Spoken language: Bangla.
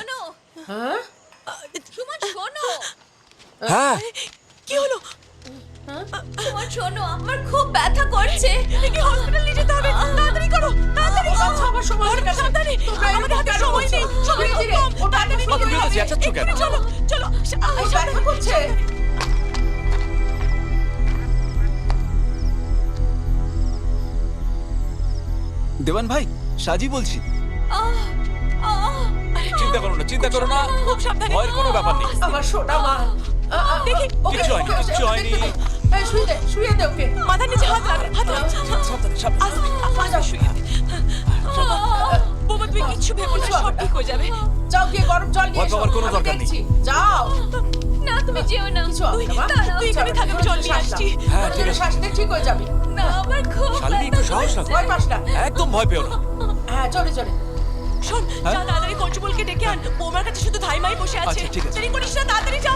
শোনো। হ্যাঁ সুমন শোনো। হ্যাঁ কি হলো? সুমন শোনো, আমার খুব ব্যথা করছে। একে হসপিটাল নিয়ে যেতে হবে, তাড়াতাড়ি করো, তাড়াতাড়ি। বাচ্চা আমার সময় হয়ে গেছে। সাবধানে, তোমরা এরকম আমাদের হাতে কেন সময় করছো? নেই, সময় ধীরে খুব ধীরে, কম। ও তাড়াতাড়ি ব্যথা নিয়ে তুমি তো যেতে হবে। চেঁচাচ্ছ কেন? এক্ষুনি চলো, চলো। ও ব্যথা করছে। দেওয়ান ভাই, সাজি বলছি। চিন্তা করো না, চিন্তা করো না, খুব সাবধানে। ভয়ের কোনো ব্যাপার নেই। আমার সোনা মা। দেখি, ওকে, কিচ্ছু হয়নি, ওকে, কিচ্ছু ওকে হয়নি। দেখতে দাও। এই, শুয়ে দে ওকে। মাথার নিচে হাত রাখ, হাত রাখ। সাবধানে, সাবধানে। আস্তে শুয়ে দে। বোমা, তুমি কিচ্ছু ভেবো না, সব ঠিক হয়ে যাবে। যাও গিয়ে গরম জল নিয়ে ভয় এসো। পাওয়ার কোনো আমি দরকার নেই। দেখছি। যাও। না তুমি যেও না। কিছু হবে না, মা। তুই এখানে থাক, আমি জল নিয়ে শ্বাস আসছি। নাও। হ্যাঁ, ঠিক আছে। শ্বাস নে, ঠিক হয়ে যাবে। না আমার খুব শালিনী, একটু ব্যথা সাহস করছে। রাখো। ভয় পাস না। একদম ভয় পেও না। হ্যাঁ, জোরে জোরে। শোন, যা তাড়াতাড়ি কঞ্চুবলকে ডেকে আন। বোমার কাছে শুধু ধাইমাই বসে আছে। আচ্ছা, ঠিক আছে। দেরি করিস না, তাড়াতাড়ি যা।